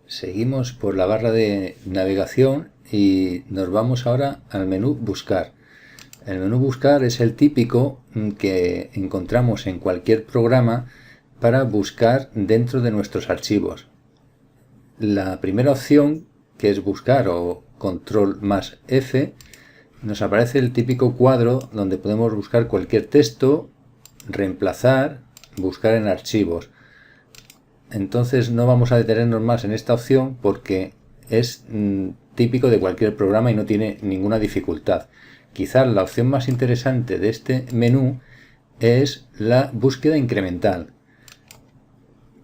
Seguimos por la barra de navegación y nos vamos ahora al menú Buscar. El menú Buscar es el típico que encontramos en cualquier programa para buscar dentro de nuestros archivos. La primera opción, que es Buscar o Control más F, nos aparece el típico cuadro donde podemos buscar cualquier texto, reemplazar, buscar en archivos. Entonces no vamos a detenernos más en esta opción porque es típico de cualquier programa y no tiene ninguna dificultad. Quizás la opción más interesante de este menú es la búsqueda incremental,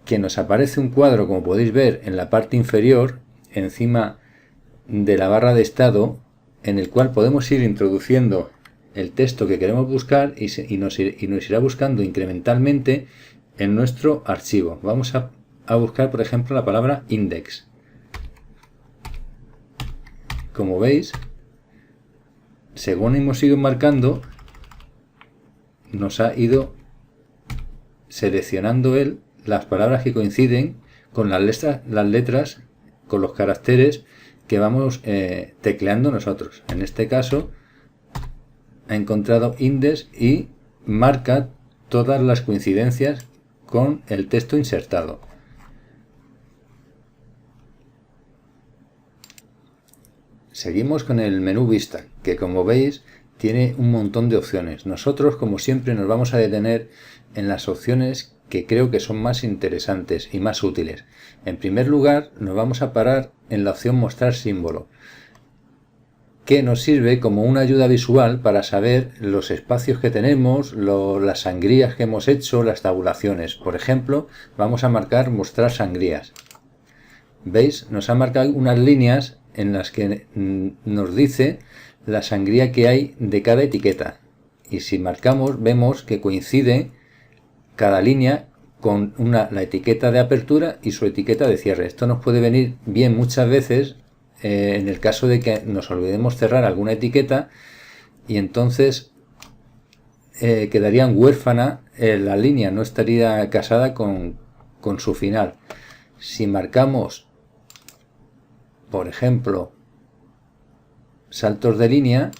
que nos aparece un cuadro, como podéis ver, en la parte inferior, encima de la barra de estado, en el cual podemos ir introduciendo el texto que queremos buscar y nos irá buscando incrementalmente en nuestro archivo. Vamos a buscar, por ejemplo, la palabra index. Como veis, según hemos ido marcando, nos ha ido seleccionando él las palabras que coinciden con las letras, con los caracteres que vamos tecleando nosotros. En este caso, ha encontrado index y marca todas las coincidencias con el texto insertado. Seguimos con el menú Vista, que como veis tiene un montón de opciones. Nosotros, como siempre, nos vamos a detener en las opciones que creo que son más interesantes y más útiles. En primer lugar, nos vamos a parar en la opción Mostrar símbolo, que nos sirve como una ayuda visual para saber los espacios que tenemos, las sangrías que hemos hecho, las tabulaciones. Por ejemplo, vamos a marcar Mostrar sangrías. ¿Veis? Nos ha marcado unas líneas en las que nos dice la sangría que hay de cada etiqueta. Y si marcamos, vemos que coincide cada línea con la etiqueta de apertura y su etiqueta de cierre. Esto nos puede venir bien muchas veces en el caso de que nos olvidemos cerrar alguna etiqueta y entonces quedaría huérfana la línea, no estaría casada con su final. Si marcamos, por ejemplo, saltos de línea,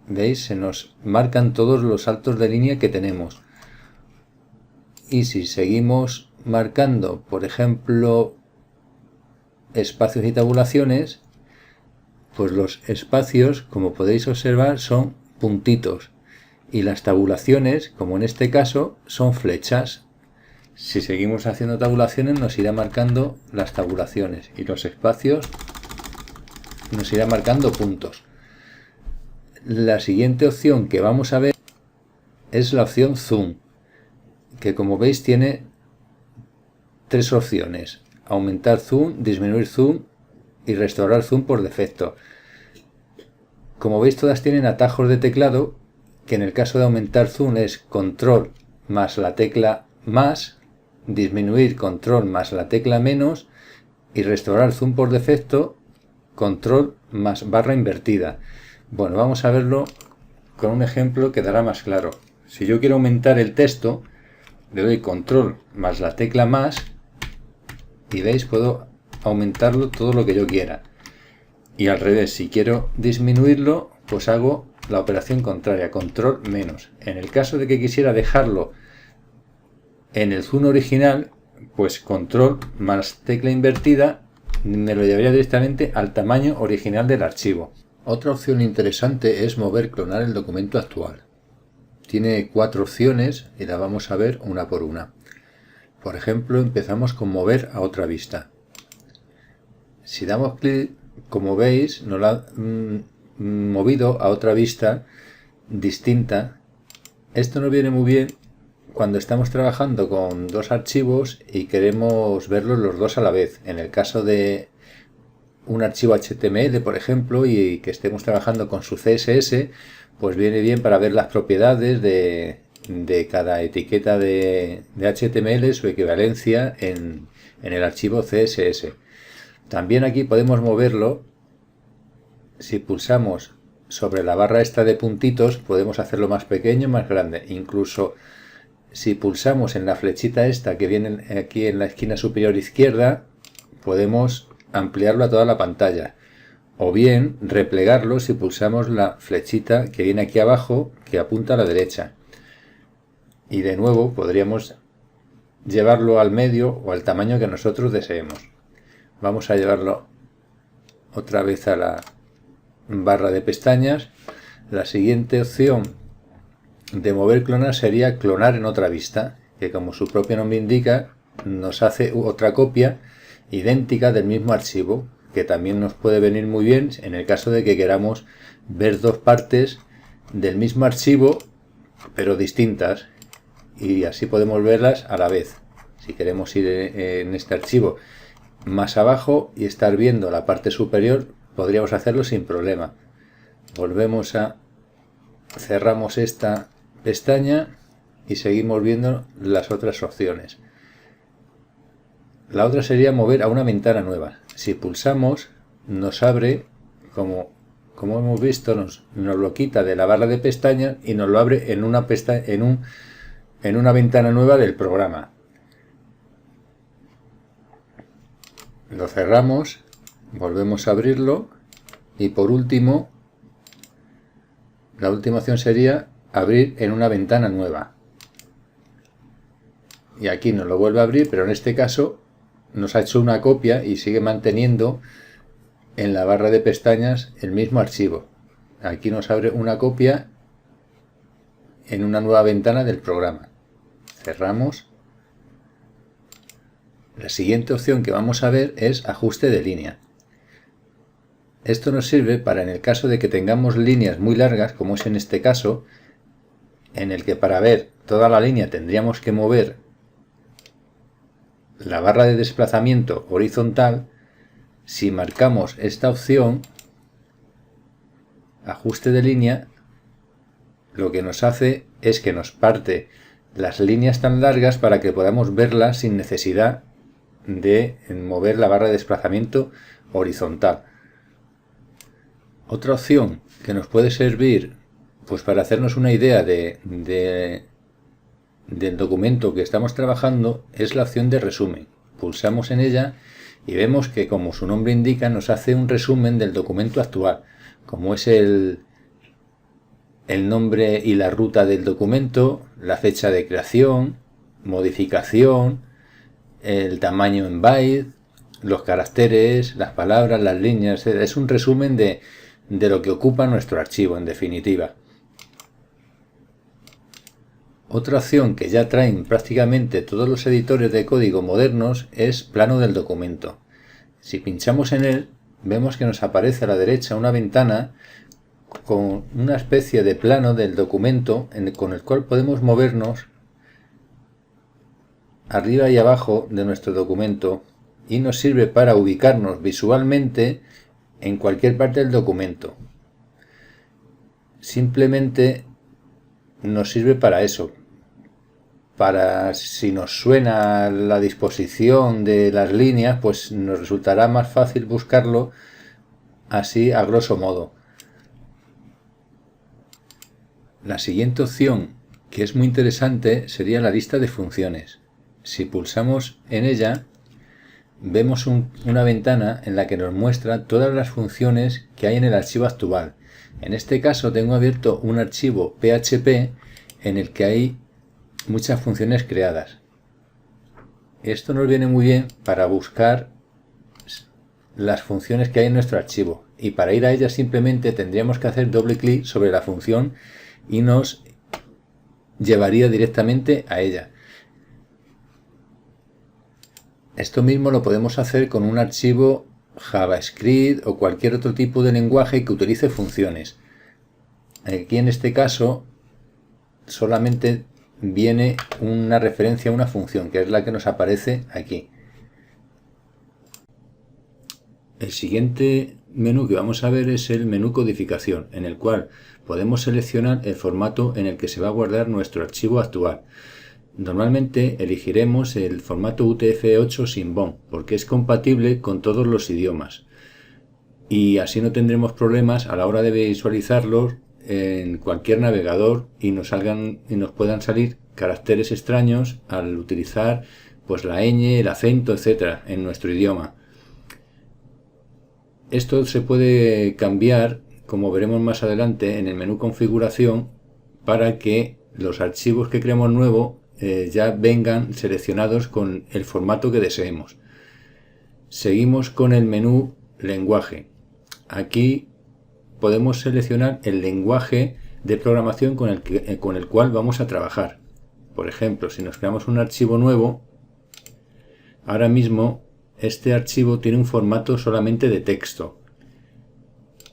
¿veis? Se nos marcan todos los saltos de línea que tenemos. Y si seguimos marcando, por ejemplo, espacios y tabulaciones, pues los espacios, como podéis observar, son puntitos. Y las tabulaciones, como en este caso, son flechas. Si seguimos haciendo tabulaciones, nos irá marcando las tabulaciones. Y los espacios nos irá marcando puntos. La siguiente opción que vamos a ver es la opción Zoom, que como veis tiene tres opciones: aumentar zoom, disminuir zoom y restaurar zoom por defecto. Como veis, todas tienen atajos de teclado, que en el caso de aumentar zoom es control más la tecla más, disminuir control más la tecla menos y restaurar zoom por defecto control más barra invertida. Bueno, vamos a verlo con un ejemplo que dará más claro. Si yo quiero aumentar el texto, le doy control más la tecla más y veis, puedo aumentarlo todo lo que yo quiera. Y al revés, si quiero disminuirlo, pues hago la operación contraria, control menos. En el caso de que quisiera dejarlo en el zoom original, pues control más tecla invertida me lo llevaría directamente al tamaño original del archivo. Otra opción interesante es mover, clonar el documento actual. Tiene 4 opciones y las vamos a ver una por una. Por ejemplo, empezamos con mover a otra vista. Si damos clic, como veis, nos la ha movido a otra vista distinta. Esto nos viene muy bien cuando estamos trabajando con dos archivos y queremos verlos los dos a la vez. En el caso de un archivo HTML, por ejemplo, y que estemos trabajando con su CSS, pues viene bien para ver las propiedades de cada etiqueta de HTML, su equivalencia en el archivo CSS. También aquí podemos moverlo. Si pulsamos sobre la barra esta de puntitos, podemos hacerlo más pequeño, más grande. Incluso si pulsamos en la flechita esta que viene aquí en la esquina superior izquierda, podemos ampliarlo a toda la pantalla, o bien replegarlo si pulsamos la flechita que viene aquí abajo que apunta a la derecha, y de nuevo podríamos llevarlo al medio o al tamaño que nosotros deseemos. Vamos a llevarlo otra vez a la barra de pestañas. La siguiente opción de mover clonar sería clonar en otra vista, que como su propio nombre indica nos hace otra copia idéntica del mismo archivo, que también nos puede venir muy bien en el caso de que queramos ver dos partes del mismo archivo pero distintas, y así podemos verlas a la vez. Si queremos ir en este archivo más abajo y estar viendo la parte superior, podríamos hacerlo sin problema. Volvemos a cerramos esta pestaña y seguimos viendo las otras opciones. La otra sería mover a una ventana nueva. Si pulsamos, nos abre, como hemos visto, nos lo quita de la barra de pestañas y nos lo abre en una ventana nueva del programa. Lo cerramos, volvemos a abrirlo, y por último, la última opción sería abrir en una ventana nueva. Y aquí nos lo vuelve a abrir, pero en este caso nos ha hecho una copia y sigue manteniendo en la barra de pestañas el mismo archivo. Aquí nos abre una copia en una nueva ventana del programa. Cerramos. La siguiente opción que vamos a ver es ajuste de línea. Esto nos sirve para en el caso de que tengamos líneas muy largas, como es en este caso, en el que para ver toda la línea tendríamos que mover la barra de desplazamiento horizontal. Si marcamos esta opción, ajuste de línea, lo que nos hace es que nos parte las líneas tan largas para que podamos verlas sin necesidad de mover la barra de desplazamiento horizontal. Otra opción que nos puede servir pues para hacernos una idea del documento que estamos trabajando es la opción de resumen. Pulsamos en ella y vemos que, como su nombre indica, nos hace un resumen del documento actual, como es el nombre y la ruta del documento, la fecha de creación, modificación, el tamaño en byte, los caracteres, las palabras, las líneas. Es un resumen de lo que ocupa nuestro archivo, en definitiva. Otra opción que ya traen prácticamente todos los editores de código modernos es plano del documento. Si pinchamos en él, vemos que nos aparece a la derecha una ventana con una especie de plano del documento con el cual podemos movernos arriba y abajo de nuestro documento, y nos sirve para ubicarnos visualmente en cualquier parte del documento. Simplemente nos sirve para eso, para si nos suena la disposición de las líneas, pues nos resultará más fácil buscarlo así a grosso modo. La siguiente opción, que es muy interesante, sería la lista de funciones. Si pulsamos en ella, vemos una ventana en la que nos muestra todas las funciones que hay en el archivo actual. En este caso tengo abierto un archivo PHP en el que hay muchas funciones creadas. Esto nos viene muy bien para buscar las funciones que hay en nuestro archivo, y para ir a ellas simplemente tendríamos que hacer doble clic sobre la función y nos llevaría directamente a ella. Esto mismo lo podemos hacer con un archivo JavaScript o cualquier otro tipo de lenguaje que utilice funciones. Aquí en este caso solamente viene una referencia a una función, que es la que nos aparece aquí. El siguiente menú que vamos a ver es el menú codificación, en el cual podemos seleccionar el formato en el que se va a guardar nuestro archivo actual. Normalmente elegiremos el formato UTF-8 Symbol, porque es compatible con todos los idiomas, y así no tendremos problemas a la hora de visualizarlos en cualquier navegador y nos puedan salir caracteres extraños al utilizar pues la ñ, el acento, etcétera en nuestro idioma. Esto se puede cambiar, como veremos más adelante, en el menú configuración, para que los archivos que creemos nuevos ya vengan seleccionados con el formato que deseemos. Seguimos con el menú lenguaje. Aquí podemos seleccionar el lenguaje de programación con el cual vamos a trabajar. Por ejemplo, si nos creamos un archivo nuevo, ahora mismo este archivo tiene un formato solamente de texto.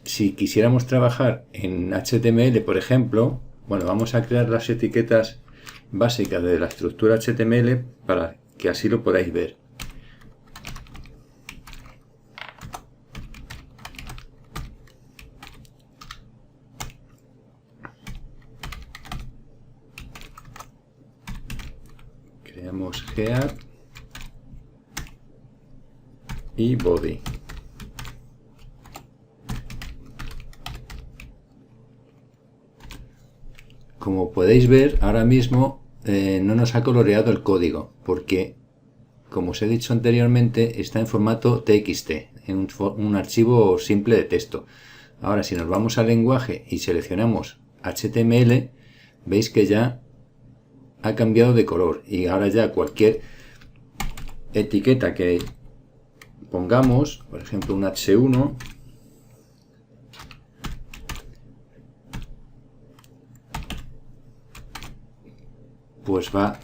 Si quisiéramos trabajar en HTML, por ejemplo, bueno, vamos a crear las etiquetas básicas de la estructura HTML para que así lo podáis ver. Creamos head y body. Como podéis ver, ahora mismo no nos ha coloreado el código, porque, como os he dicho anteriormente, está en formato TXT, en un archivo simple de texto. Ahora, si nos vamos al lenguaje y seleccionamos HTML, veis que ya ha cambiado de color, y ahora ya cualquier etiqueta que pongamos, por ejemplo un H1, pues va,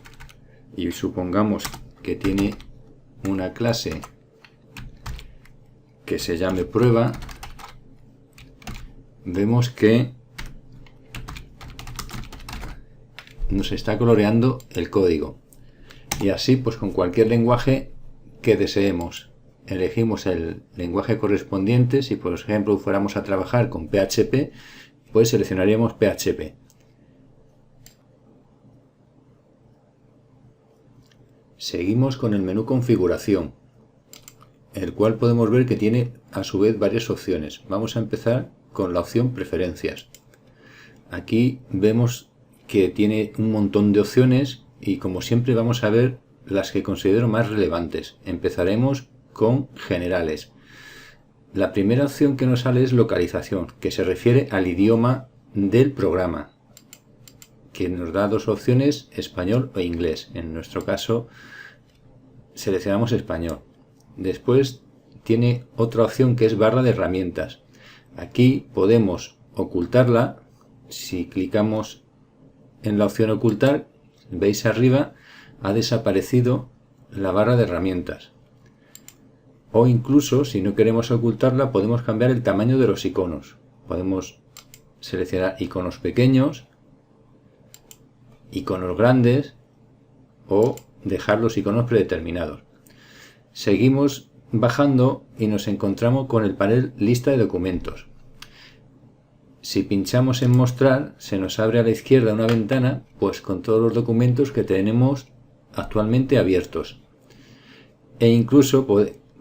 y supongamos que tiene una clase que se llame prueba, vemos que nos está coloreando el código. Y así pues con cualquier lenguaje que deseemos. Elegimos el lenguaje correspondiente. Si por ejemplo fuéramos a trabajar con PHP, pues seleccionaríamos PHP. Seguimos con el menú configuración, el cual podemos ver que tiene a su vez varias opciones. Vamos a empezar con la opción preferencias. Aquí vemos que tiene un montón de opciones y, como siempre, vamos a ver las que considero más relevantes. Empezaremos con generales. La primera opción que nos sale es localización, que se refiere al idioma del programa, que nos da dos opciones, español o inglés. En nuestro caso seleccionamos español. Después tiene otra opción que es barra de herramientas. Aquí podemos ocultarla. Si clicamos en la opción ocultar, veis arriba ha desaparecido la barra de herramientas. O incluso, si no queremos ocultarla, podemos cambiar el tamaño de los iconos. Podemos seleccionar iconos pequeños, iconos grandes o dejar los iconos predeterminados. Seguimos bajando y nos encontramos con el panel lista de documentos. Si pinchamos en mostrar, se nos abre a la izquierda una ventana pues con todos los documentos que tenemos actualmente abiertos, e incluso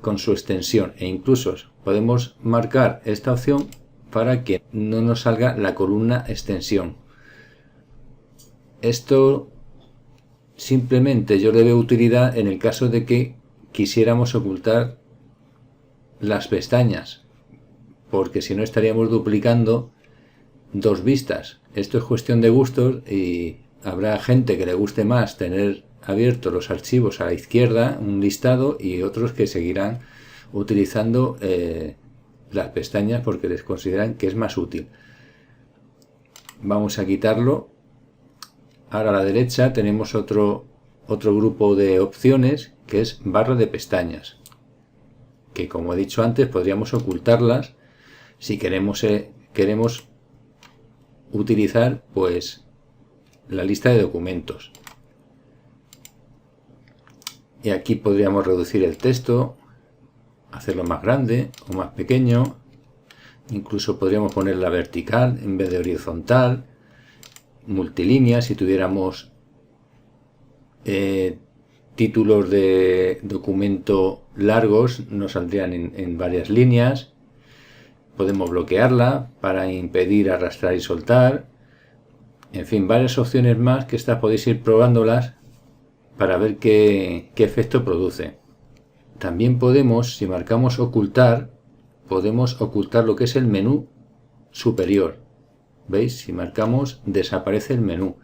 con su extensión, e incluso podemos marcar esta opción para que no nos salga la columna extensión. Esto simplemente yo le veo utilidad en el caso de que quisiéramos ocultar las pestañas, porque si no estaríamos duplicando dos vistas. Esto es cuestión de gustos y habrá gente que le guste más tener abiertos los archivos a la izquierda, un listado, y otros que seguirán utilizando las pestañas porque les consideran que es más útil. Vamos a quitarlo. Ahora a la derecha tenemos otro grupo de opciones que es barra de pestañas, que, como he dicho antes, podríamos ocultarlas si queremos utilizar pues la lista de documentos. Y aquí podríamos reducir el texto, hacerlo más grande o más pequeño. Incluso podríamos ponerla vertical en vez de horizontal, multilínea. Si tuviéramos títulos de documento largos, nos saldrían en varias líneas. Podemos bloquearla para impedir arrastrar y soltar. En fin, varias opciones más que estas podéis ir probándolas para ver qué efecto produce. También podemos, si marcamos ocultar, podemos ocultar lo que es el menú superior. ¿Veis? Si marcamos, desaparece el menú.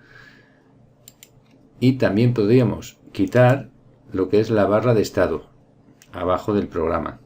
Y también podríamos quitar lo que es la barra de estado abajo del programa.